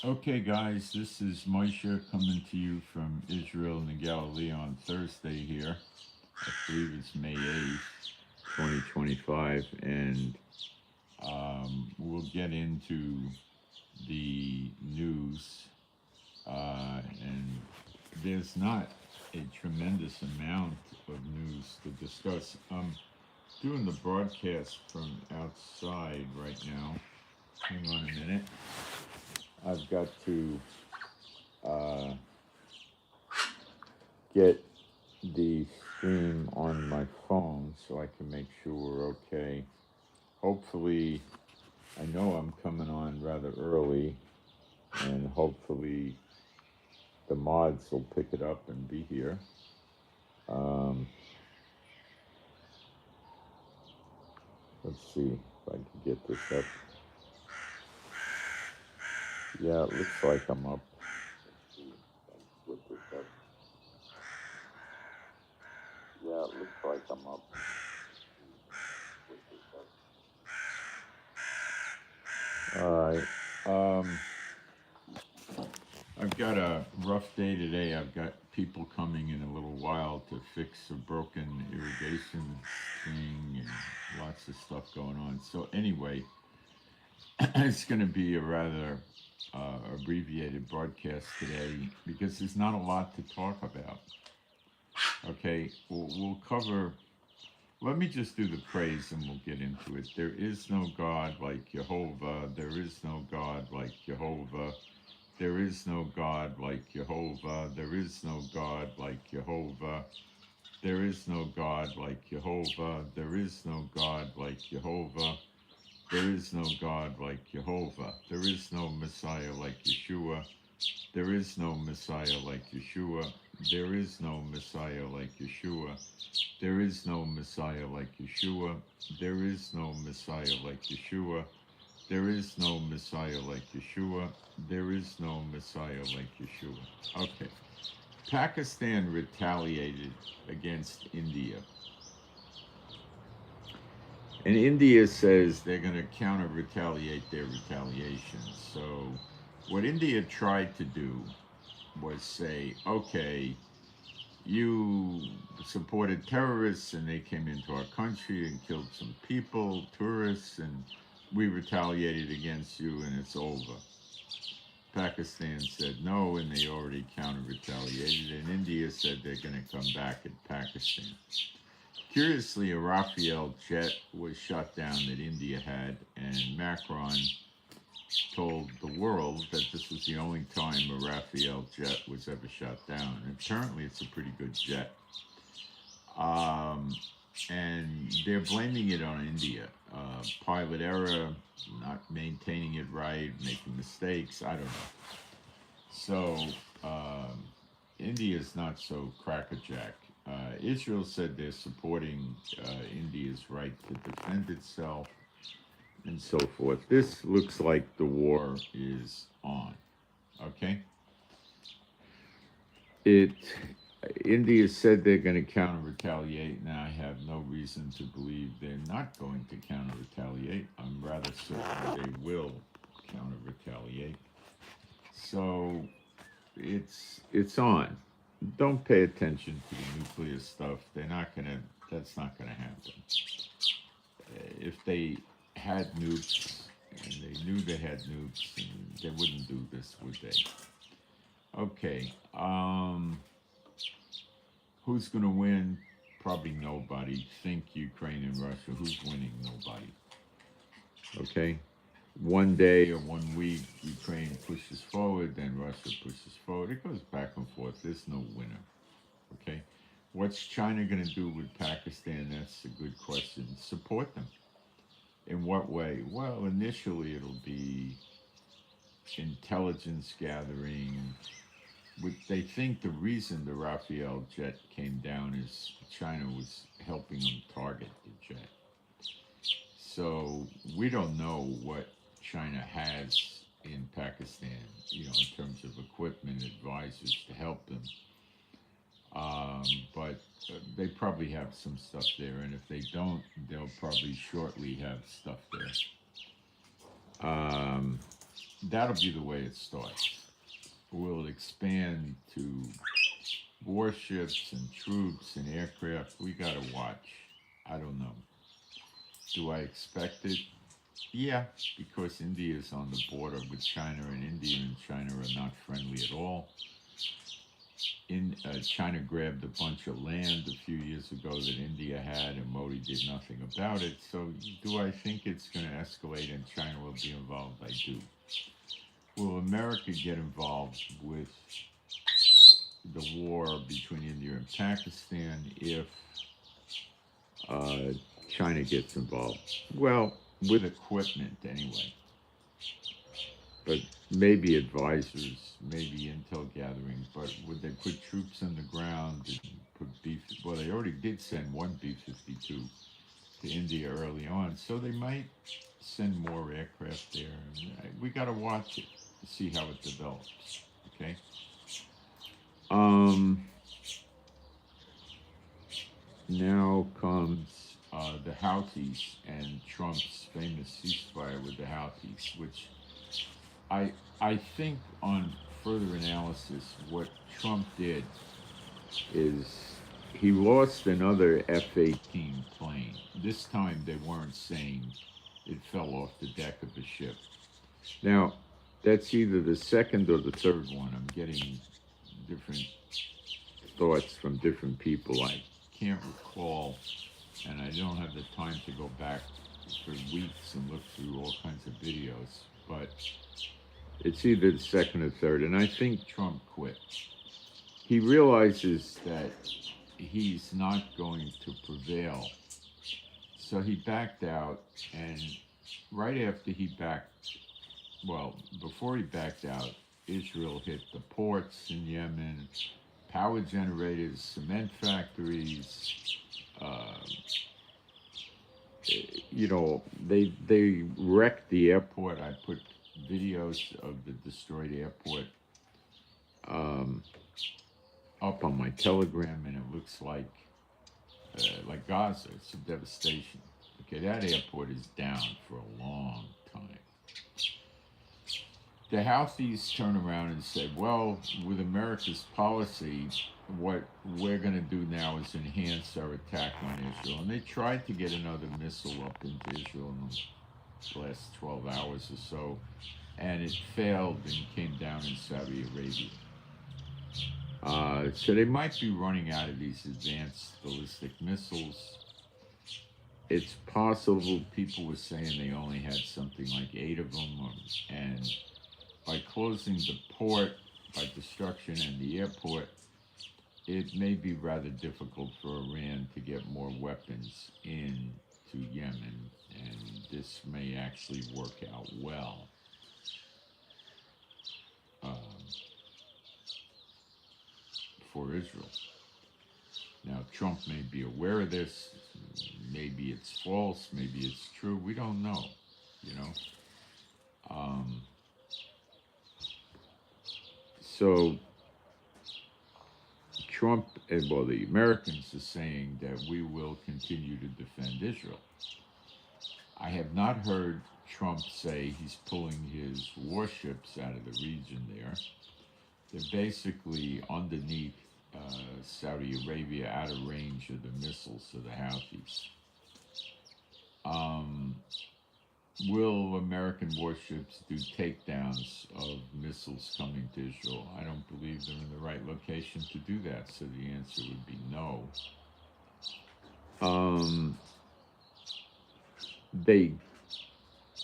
Okay, guys, this is Moshe coming to you from Israel and the Galilee on Thursday here. I believe it's May 8th, 2025, and we'll get into the news. And there's not a tremendous amount of news to discuss. I'm doing the broadcast from outside right now. Hang on a minute. I've got to uh, get the stream on my phone so I can make sure we're okay. Hopefully, I know I'm coming on rather early, and hopefully the mods will pick it up and be here. Um, let's see if I can get this up. Yeah, it looks like I'm up. Let's see if I can flip this up. Yeah, it looks like I'm up. All right. I've got a rough day today. I've got people coming in a little while to fix a broken irrigation thing and lots of stuff going on. So anyway, it's going to be a rather abbreviated broadcast today because there's not a lot to talk about. Okay, we'll cover. Let me just do the praise and we'll get into it. There is no God like Jehovah. There is no God like Jehovah. There is no God like Jehovah. There is no God like Jehovah. There is no God like Jehovah. There is no God like Jehovah. There is no God like Jehovah. There is no Messiah like Yeshua. There is no Messiah like Yeshua. There is no Messiah like Yeshua. There is no Messiah like Yeshua. There is no Messiah like Yeshua. There is no Messiah like Yeshua. There is no Messiah like Yeshua. Okay. Pakistan retaliated against India. And India says they're going to counter retaliate their retaliations. So, what India tried to do was say, okay, you supported terrorists and they came into our country and killed some people, tourists, and we retaliated against you and it's over. Pakistan said no, and they already counter retaliated, and India said they're going to come back at Pakistan. Curiously, a Rafale jet was shot down that India had, and Macron told the world that this was the only time a Rafale jet was ever shot down. And apparently, it's a pretty good jet. And they're blaming it on India. Pilot error, not maintaining it right, making mistakes, I don't know. So, India's not so crackerjack. Israel said they're supporting India's right to defend itself and so forth. This looks like the war is on. Okay? India said they're going to counter retaliate, and I have no reason to believe they're not going to counter retaliate. I'm rather certain they will counter retaliate. So it's on. Don't pay attention to the nuclear stuff. They're not gonna. That's not gonna happen. If they had nukes and they knew they had nukes, they wouldn't do this, would they? Okay. Who's gonna win? Probably nobody. Think Ukraine and Russia. Who's winning? Nobody. Okay. One day or 1 week, Ukraine pushes forward, then Russia pushes forward. It goes back and forth. There's no winner. Okay. What's China going to do with Pakistan? That's a good question. Support them. In what way? Well, initially it'll be intelligence gathering. They think the reason the Rafale jet came down is China was helping them target the jet. So we don't know what China has in Pakistan, in terms of equipment, advisors to help them. But they probably have some stuff there, and if they don't, they'll probably shortly have stuff there. that'll be the way it starts. Will it expand to warships and troops and aircraft? We gotta watch. I don't know. Do I expect it? Yeah, because India is on the border with China, and India and China are not friendly at all. China grabbed a bunch of land a few years ago that India had, and Modi did nothing about it. So, do I think it's going to escalate and China will be involved? I do. Will America get involved with the war between India and Pakistan if China gets involved? Well, with equipment anyway. But maybe advisors, maybe intel gathering, but would they put troops on the ground and put well, they already did send one B-52 to India early on, so they might send more aircraft there. And we got to watch it to see how it develops, okay? Now comes the Houthis and Trump's famous ceasefire with the Houthis, which I think on further analysis, what Trump did is he lost another F-18 plane. This time they weren't saying it fell off the deck of a ship. Now, that's either the second or the third one. I'm getting different thoughts from different people. I can't recall, and I don't have the time to go back for weeks and look through all kinds of videos, but it's either the second or third, and I think Trump quit. He realizes that he's not going to prevail, so he backed out, and right after he before he backed out, Israel hit the ports in Yemen, power generators, cement factories, they wrecked the airport. I put videos of the destroyed airport up on my Telegram, and it looks like Gaza. It's a devastation. Okay, that airport is down for a long time. The Houthis turn around and say, well, with America's policy, what we're going to do now is enhance our attack on Israel. And they tried to get another missile up into Israel in the last 12 hours or so, and it failed and came down in Saudi Arabia. So they might be running out of these advanced ballistic missiles. It's possible people were saying they only had something like 8 of them, and by closing the port, by destruction in the airport, it may be rather difficult for Iran to get more weapons into Yemen, and this may actually work out well. For Israel. Now, Trump may be aware of this. Maybe it's false. Maybe it's true. We don't know, So Trump, the Americans are saying that we will continue to defend Israel. I have not heard Trump say he's pulling his warships out of the region there. They're basically underneath Saudi Arabia, out of range of the missiles of the Houthis. Will American warships do takedowns of missiles coming to Israel? I don't believe they're in the right location to do that, so the answer would be no.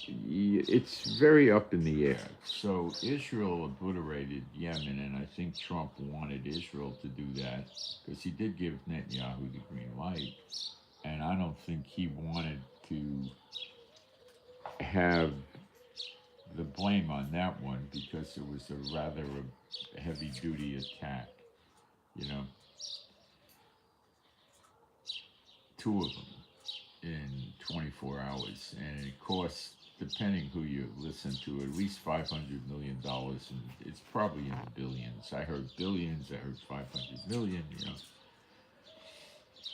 It's very up in the air. So Israel obliterated Yemen, and I think Trump wanted Israel to do that because he did give Netanyahu the green light, and I don't think he wanted to have the blame on that one because it was a rather heavy-duty attack, 2 of them in 24 hours, and it cost, depending who you listen to, at least $500 million, and it's probably in the billions. I heard billions, I heard 500 million,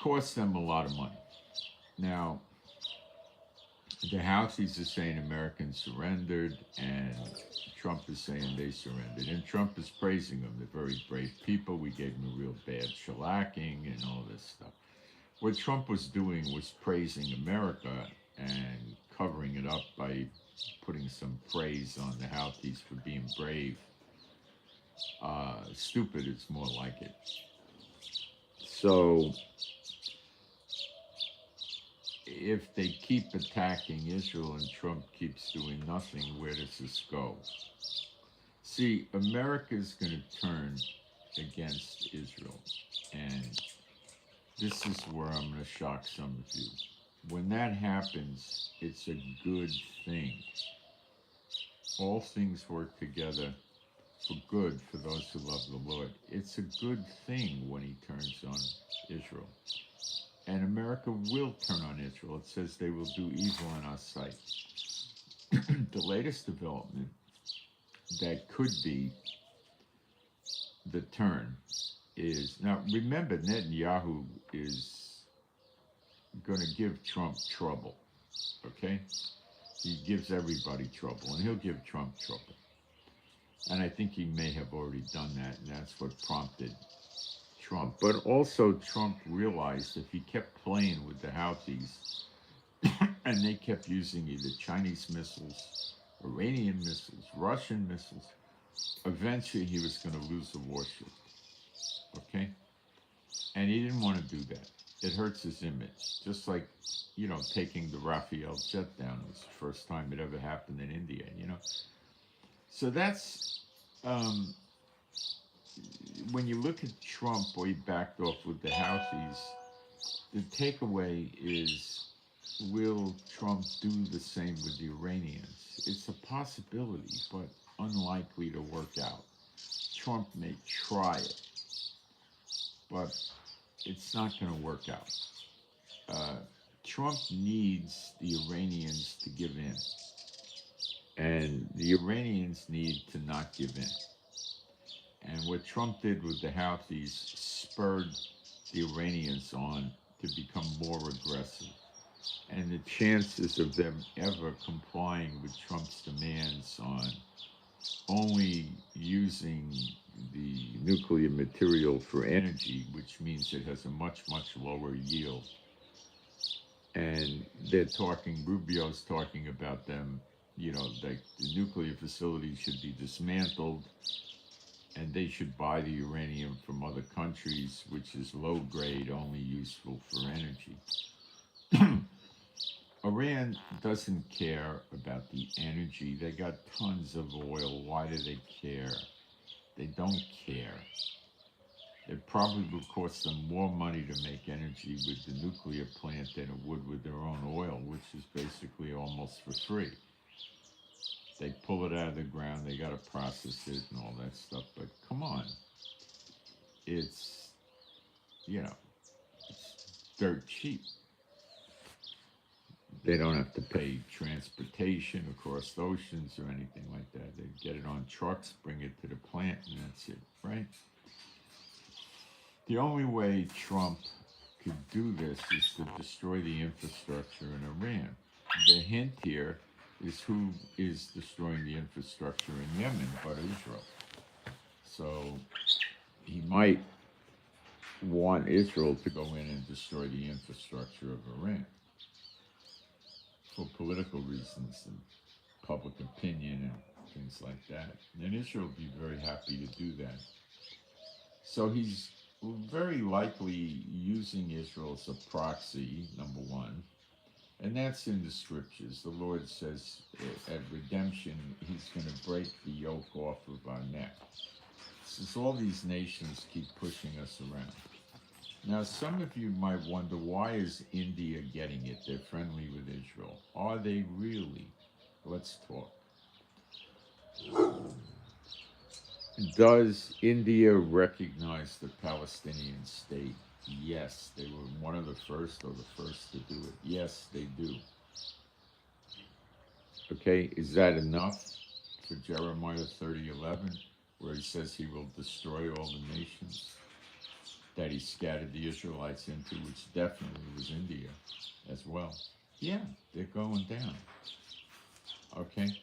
Cost them a lot of money. Now, The Houthis are saying Americans surrendered, and Trump is saying they surrendered. And Trump is praising them. They're very brave people. We gave them a real bad shellacking and all this stuff. What Trump was doing was praising America and covering it up by putting some praise on the Houthis for being brave. Stupid, it's more like it. So if they keep attacking Israel and Trump keeps doing nothing, where does this go? See, America's going to turn against Israel. And this is where I'm going to shock some of you. When that happens, it's a good thing. All things work together for good for those who love the Lord. It's a good thing when he turns on Israel. And America will turn on Israel. It says they will do evil in our sight. The latest development that could be the turn is, now remember, Netanyahu is going to give Trump trouble, okay? He gives everybody trouble, and he'll give Trump trouble. And I think he may have already done that, and that's what prompted Trump. But also Trump realized if he kept playing with the Houthis and they kept using either Chinese missiles, Iranian missiles, Russian missiles, eventually he was going to lose the warship. Okay? And he didn't want to do that. It hurts his image. Just like, you know, taking the Rafael jet down. It was the first time it ever happened in India, you know? So that's, when you look at Trump, where he backed off with the Houthis, the takeaway is, will Trump do the same with the Iranians? It's a possibility, but unlikely to work out. Trump may try it, but it's not going to work out. Trump needs the Iranians to give in, and the Iranians need to not give in. And what Trump did with the Houthis spurred the Iranians on to become more aggressive. And the chances of them ever complying with Trump's demands on only using the nuclear material for energy, which means it has a much, much lower yield. And they're talking, Rubio's talking about them, you know, like the nuclear facilities should be dismantled and they should buy the uranium from other countries, which is low grade, only useful for energy. Iran doesn't care about the energy. They got tons of oil. Why do they care? They don't care. It probably will cost them more money to make energy with the nuclear plant than it would with their own oil, which is basically almost for free. They pull it out of the ground, they got to process it and all that stuff. But come on, it's, you know, it's dirt cheap. They don't have to pay transportation across the oceans or anything like that. They get it on trucks, bring it to the plant, and that's it, right? The only way Trump could do this is to destroy the infrastructure in Iran. The hint here is who is destroying the infrastructure in Yemen but Israel. So he might want Israel to go in and destroy the infrastructure of Iran for political reasons and public opinion and things like that. And Israel would be very happy to do that. So he's very likely using Israel as a proxy, number one. And that's in the scriptures. The Lord says at redemption, he's going to break the yoke off of our neck. Since all these nations keep pushing us around. Now, some of you might wonder, why is India getting it? They're friendly with Israel. Are they really? Let's talk. Does India recognize the Palestinian state? Yes, they were one of the first or the first to do it. Yes, they do. Okay, is that enough for Jeremiah 30:11, where he says he will destroy all the nations that he scattered the Israelites into, which definitely was India as well. Yeah, they're going down. Okay?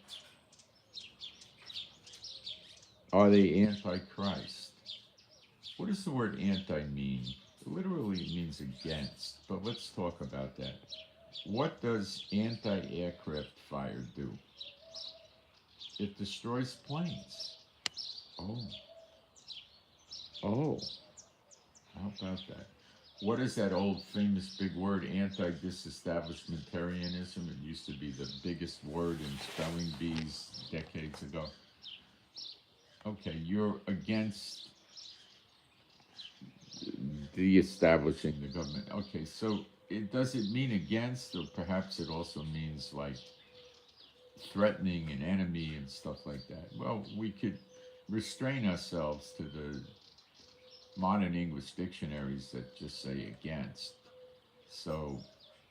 Are they antichrist? What does the word anti mean? Literally it means against, but let's talk about that. What does anti-aircraft fire do? It destroys planes. Oh, oh, how about that? What is that old famous big word, anti-disestablishmentarianism? It used to be the biggest word in spelling bees decades ago. Okay, you're against de-establishing the government. Okay, so does it mean against, or perhaps it also means like threatening an enemy and stuff like that? Well, we could restrain ourselves to the modern English dictionaries that just say against. So,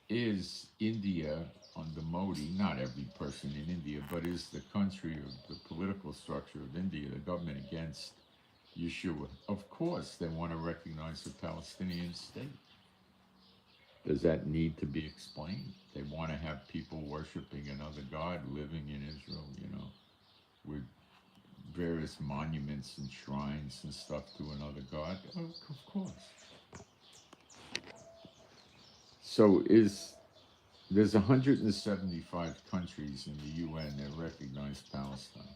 is India under Modi, not every person in India, but is the country or the political structure of India, the government against Yeshua? Of course, they want to recognize the Palestinian state. Does that need to be explained? They want to have people worshiping another God living in Israel, with various monuments and shrines and stuff to another God? Of course. So there's 175 countries in the UN that recognize Palestine.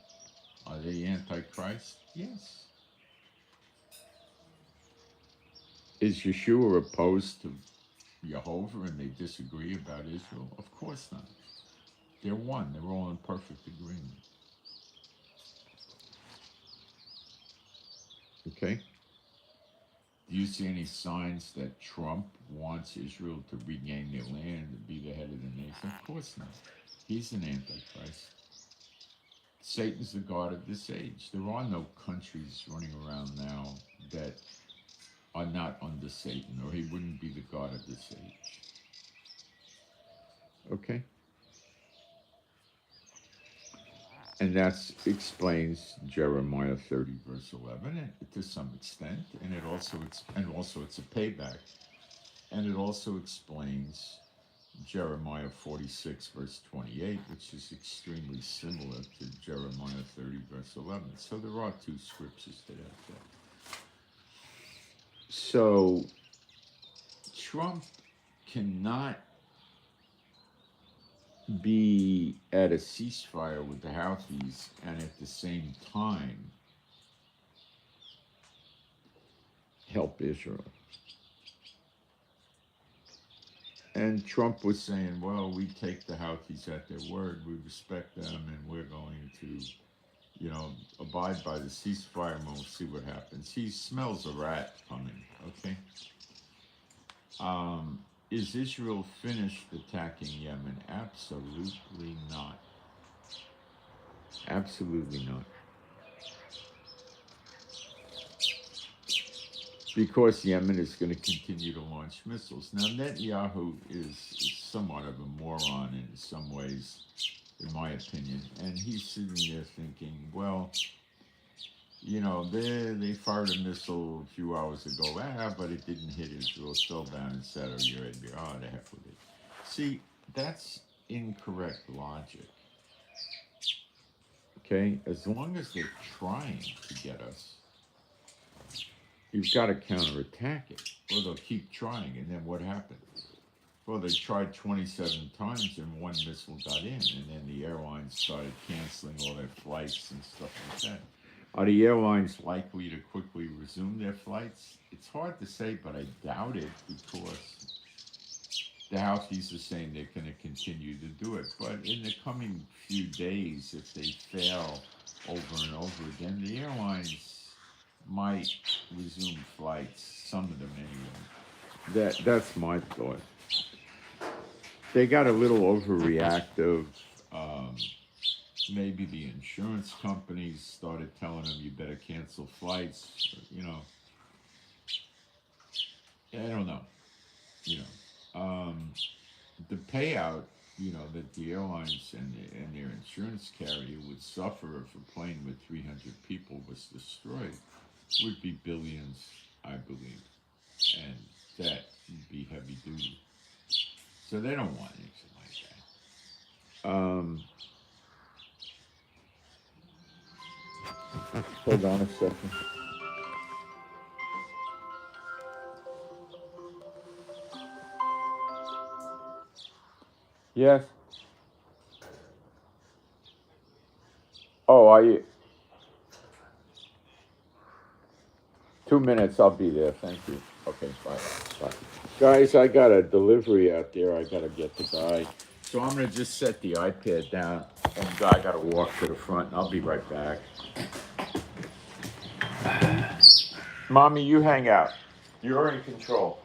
Are they antichrist? Yes. Is Yeshua opposed to Jehovah and they disagree about Israel? Of course not. They're one. They're all in perfect agreement. Okay? Do you see any signs that Trump wants Israel to regain their land and be the head of the nation? Of course not. He's an antichrist. Satan's the god of this age. There are no countries running around now that are not under Satan, or he wouldn't be the god of this age. Okay? And that explains Jeremiah 30, verse 11, to some extent, and also it's a payback, and it also explains Jeremiah 46, verse 28, which is extremely similar to Jeremiah 30, verse 11. So there are two scriptures to that effect. So Trump cannot be at a ceasefire with the Houthis and at the same time help Israel. And Trump was saying, well, we take the Houthis at their word, we respect them, and we're going to, abide by the ceasefire, and we'll see what happens. He smells a rat coming, okay? Is Israel finished attacking Yemen? Absolutely not. Absolutely not. Because Yemen is going to continue to launch missiles. Now, Netanyahu is somewhat of a moron in some ways, in my opinion. And he's sitting there thinking, well, they fired a missile a few hours ago, but it didn't hit Israel. It fell down in Saudi Arabia. Oh, the heck with it. See, that's incorrect logic. Okay? As long as they're trying to get us, you've got to counterattack it, or they'll keep trying, and then what happens? Well, they tried 27 times, and one missile got in, and then the airlines started canceling all their flights and stuff like that. Are the airlines likely to quickly resume their flights? It's hard to say, but I doubt it, because the Houthis are saying they're going to continue to do it. But in the coming few days, if they fail over and over again, the airlines might resume flights, some of them anyway. That's my thought. They got a little overreactive. Maybe the insurance companies started telling them you better cancel flights. I don't know. The payout, that the airlines and their insurance carrier would suffer if a plane with 300 people was destroyed would be billions, I believe, and that would be heavy duty. So they don't want anything like that. Hold on a second. Yes. Oh, are you? 2 minutes, I'll be there. Thank you. Okay, bye. Bye. Guys, I got a delivery out there. I got to get the guy. So I'm going to just set the iPad down, and I got to walk to the front, and I'll be right back. Mommy, you hang out. You're in control.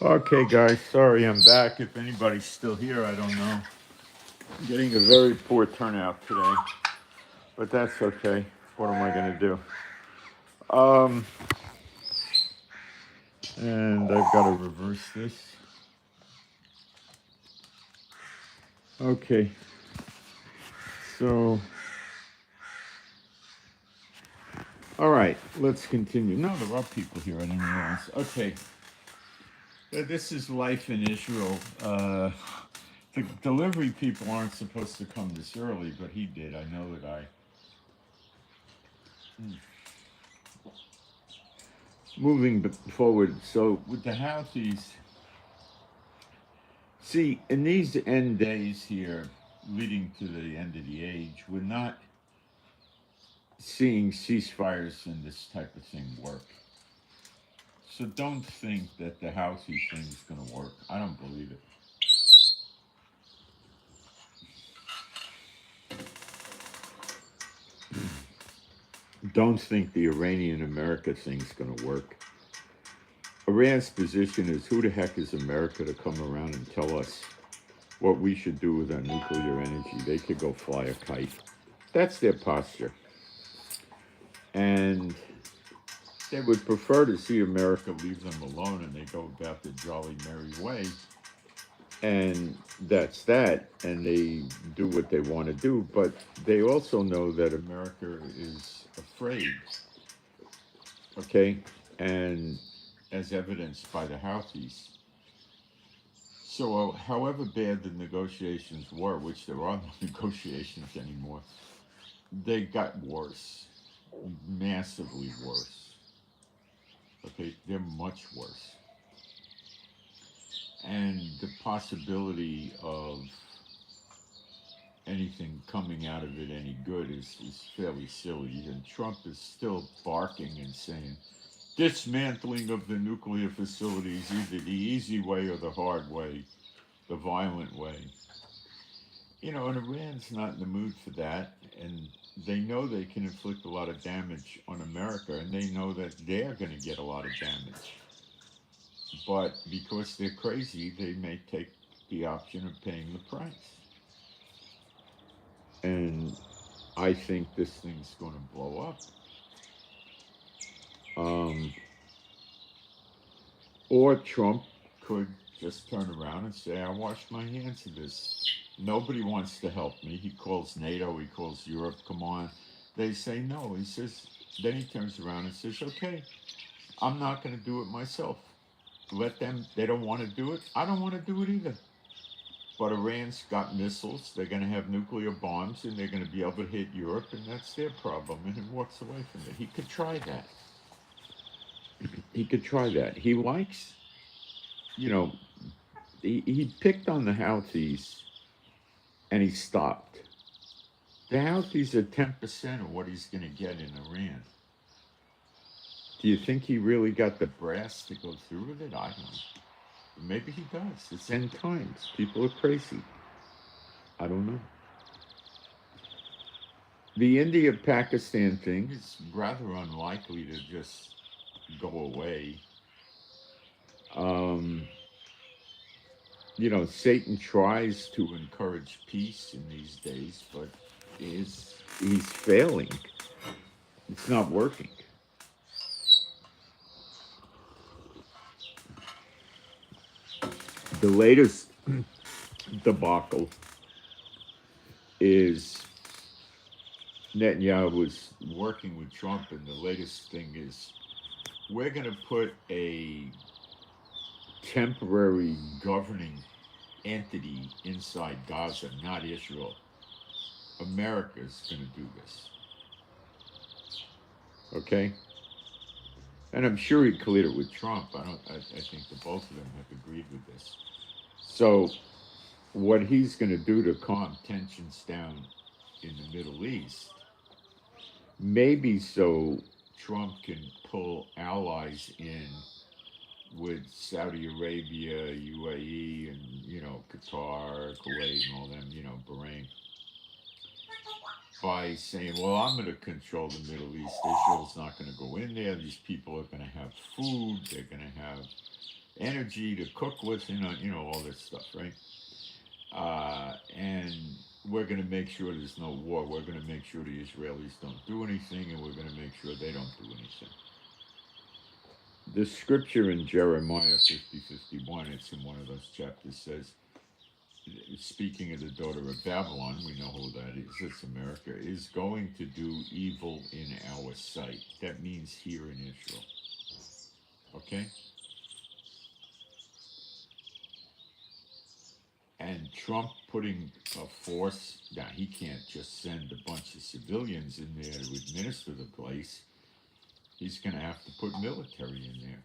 Okay, guys, sorry I'm back. If anybody's still here, I don't know. I'm getting a very poor turnout today, but that's okay. What am I going to do? And I've got to reverse this. Okay, so, all right, let's continue. No, there are people here. I didn't realize. Okay, this is life in Israel. The delivery people aren't supposed to come this early, but he did. I know the guy. Moving forward, so with the Houthis, See, in these end days here, leading to the end of the age, we're not seeing ceasefires and this type of thing work. So don't think that the Houthi thing is going to work. I don't believe it. Don't think the Iranian America thing's going to work. Iran's position is, who the heck is America to come around and tell us what we should do with our nuclear energy? They could go fly a kite. That's their posture. And they would prefer to see America leave them alone and they go about their jolly merry way. And that's that. And they do what they want to do. But they also know that America is afraid. Okay? And as evidenced by the Houthis. So, however bad the negotiations were, which there are no negotiations anymore, they got worse, massively worse. Okay, they're much worse. And the possibility of anything coming out of it any good is fairly silly. And Trump is still barking and saying, dismantling of the nuclear facilities, either the easy way or the hard way, the violent way. You know, and Iran's not in the mood for that, and they know they can inflict a lot of damage on America, and they know that they're going to get a lot of damage. But because they're crazy, they may take the option of paying the price. And I think this thing's going to blow up. Or Trump could just turn around and say, I washed my hands of this. Nobody wants to help me. He calls NATO, he calls Europe, come on. They say no. He says, then he turns around and says, okay, I'm not going to do it myself. Let them, they don't want to do it. I don't want to do it either. But Iran's got missiles, they're going to have nuclear bombs, and they're going to be able to hit Europe, and that's their problem. And he walks away from it. He could try that. He could try that. He likes, you know, he picked on the Houthis and he stopped. The Houthis are 10% of what he's going to get in Iran. Do you think he really got the brass to go through with it? I don't know. Maybe he does. It's end times. People are crazy. I don't know. The India-Pakistan thing is rather unlikely to just go away. You know, Satan tries to encourage peace in these days, but he's failing. It's not working. The latest debacle is Netanyahu was working with Trump, and the latest thing is we're going to put a temporary governing entity inside Gaza, not Israel. America's going to do this. Okay? And I'm sure he cleared it with Trump. I think the both of them have agreed with this. So what he's going to do to calm tensions down in the Middle East, maybe so Trump can pull allies in with Saudi Arabia, UAE, and, you know, Qatar, Kuwait, and all them, you know, Bahrain, by saying, well, I'm going to control the Middle East. Israel's not going to go in there. These people are going to have food. They're going to have energy to cook with, you know, all this stuff, right? And we're going to make sure there's no war. We're going to make sure the Israelis don't do anything, and we're going to make sure they don't do anything. The scripture in Jeremiah 50:51, it's in one of those chapters, says, speaking of the daughter of Babylon, we know who that is, it's America, is going to do evil in our sight. That means here in Israel. Okay? And Trump putting a force, now he can't just send a bunch of civilians in there to administer the place. He's going to have to put military in there.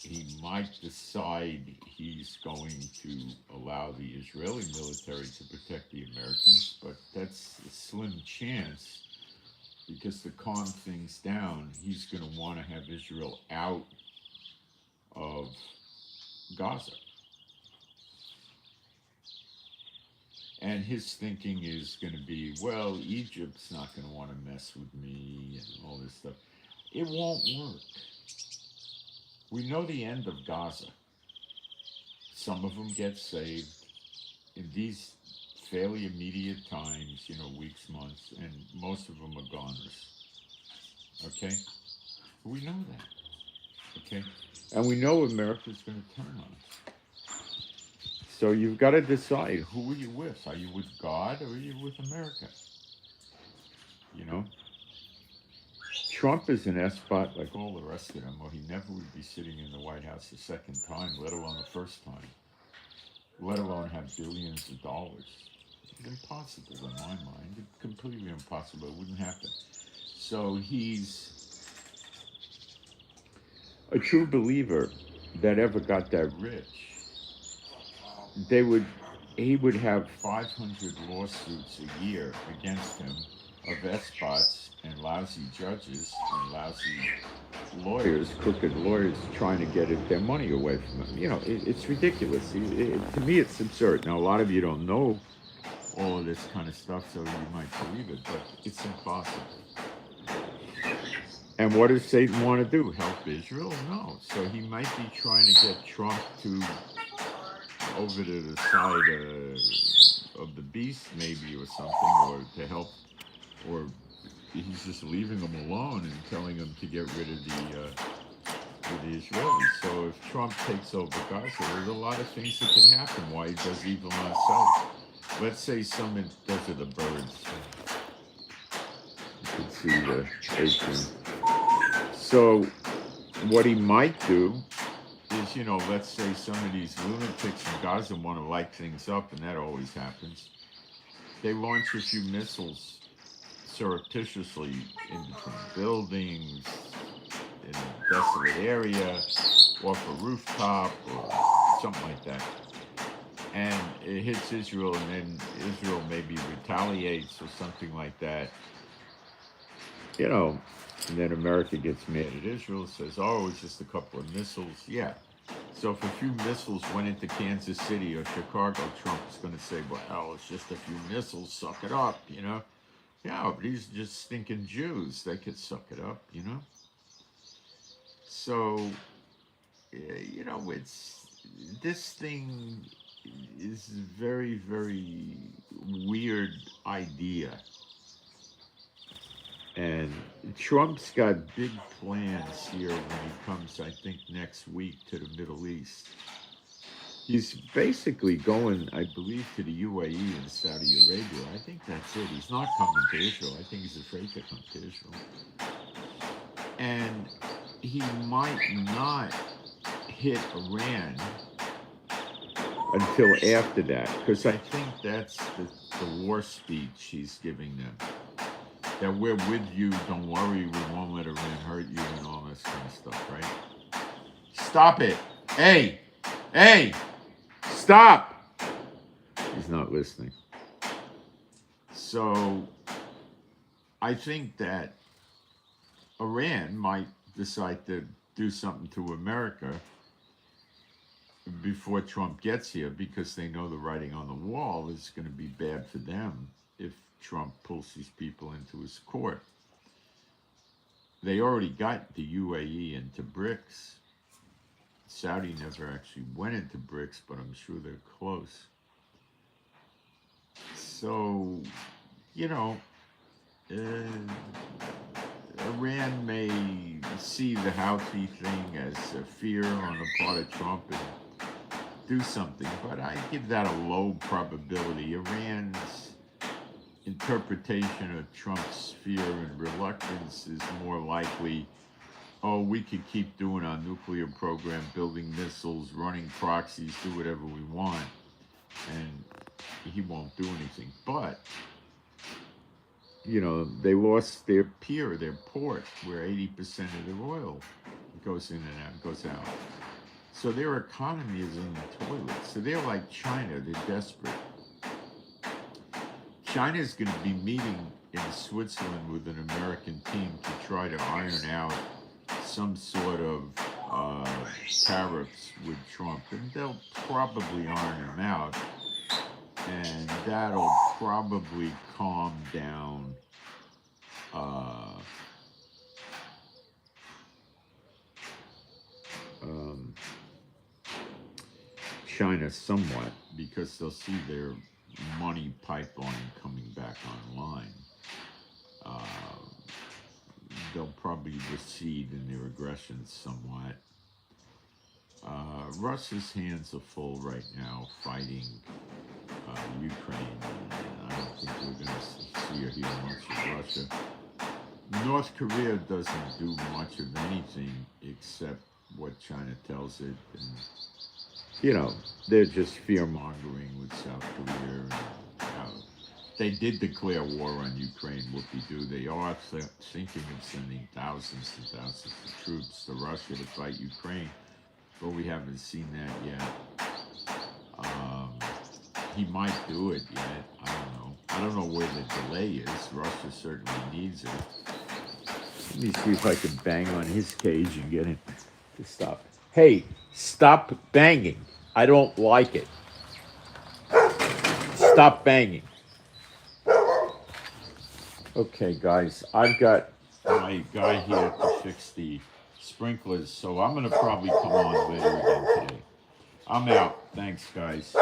he might decide he's going to allow the Israeli military to protect the Americans, but that's a slim chance because to calm things down, he's going to want to have Israel out of Gaza. And his thinking is going to be, well, Egypt's not going to want to mess with me and all this stuff. It won't work. We know the end of Gaza. Some of them get saved in these fairly immediate times, weeks, months, and most of them are goners. Okay? We know that. Okay? And we know America's going to turn on us. So you've got to decide, who are you with? Are you with God or are you with America? Trump is an S-spot like all the rest of them, or he never would be sitting in the White House a second time, let alone the first time, let alone have billions of dollars. It's impossible in my mind. It's completely impossible. It wouldn't happen. So he's a true believer that ever got that rich. He would have 500 lawsuits a year against him of S-spots and lousy judges and lousy lawyers, crooked lawyers, trying to get their money away from him. It's ridiculous. To me, it's absurd. Now, a lot of you don't know all of this kind of stuff, so you might believe it, but it's impossible. And what does Satan want to do? Help Israel? No. So he might be trying to get Trump to over to the side of the beast, maybe, or something, or to help, or he's just leaving them alone and telling them to get rid of the Israelis. So if Trump takes over Gaza, there's a lot of things that can happen while he does evil on sight. Let's say those are the birds. You can see the 18. So what he might do is, let's say some of these lunatics in Gaza want to light things up, and that always happens. They launch a few missiles surreptitiously in between buildings, in a desolate area, off a rooftop, or something like that. And it hits Israel, and then Israel maybe retaliates or something like that. And then America gets mad at Israel, says, oh, it's just a couple of missiles. Yeah. So if a few missiles went into Kansas City or Chicago, Trump is going to say, well, it's just a few missiles, suck it up, Yeah, but these are just stinking Jews. They could suck it up, So, this thing is a very, very weird idea. And Trump's got big plans here when he comes, I think, next week to the Middle East. He's basically going, I believe, to the UAE and Saudi Arabia. I think that's it. He's not coming to Israel. I think he's afraid to come to Israel. And he might not hit Iran until after that, because I think that's the war speech he's giving them. That we're with you, don't worry, we won't let Iran hurt you, and all this kind of stuff, right? Stop it. Hey, stop. He's not listening. So I think that Iran might decide to do something to America before Trump gets here, because they know the writing on the wall is going to be bad for them if Trump pulls these people into his court. They already got the UAE into BRICS. Saudi never actually went into BRICS, but I'm sure they're close. So, Iran may see the HOUTHI thing as a fear on the part of Trump and do something, but I give that a low probability. Iran's interpretation of Trump's fear and reluctance is more likely, oh, we could keep doing our nuclear program, building missiles, running proxies, do whatever we want, and he won't do anything. But, they lost their pier, their port, where 80% of their oil goes in and out, goes out. So their economy is in the toilet. So they're like China. They're desperate. China's going to be meeting in Switzerland with an American team to try to iron out some sort of tariffs with Trump. And they'll probably iron them out. And that'll probably calm down China somewhat, because they'll see their money pipeline coming back online. They'll probably recede in their aggression somewhat. Russia's hands are full right now fighting Ukraine, and I don't think we're going to see or hear much of Russia. North Korea doesn't do much of anything except what China tells it, and you know, they're just fear-mongering with South Korea. And, they did declare war on Ukraine, whoopie-doo. They are thinking of sending thousands and thousands of troops to Russia to fight Ukraine, but we haven't seen that yet. He might do it yet. I don't know. I don't know where the delay is. Russia certainly needs it. Let me see if I can bang on his cage and get him to stop. Hey, stop banging. I don't like it. Stop banging. Okay, guys, I've got my guy here to fix the sprinklers, so I'm going to probably come on later again today. I'm out. Thanks, guys.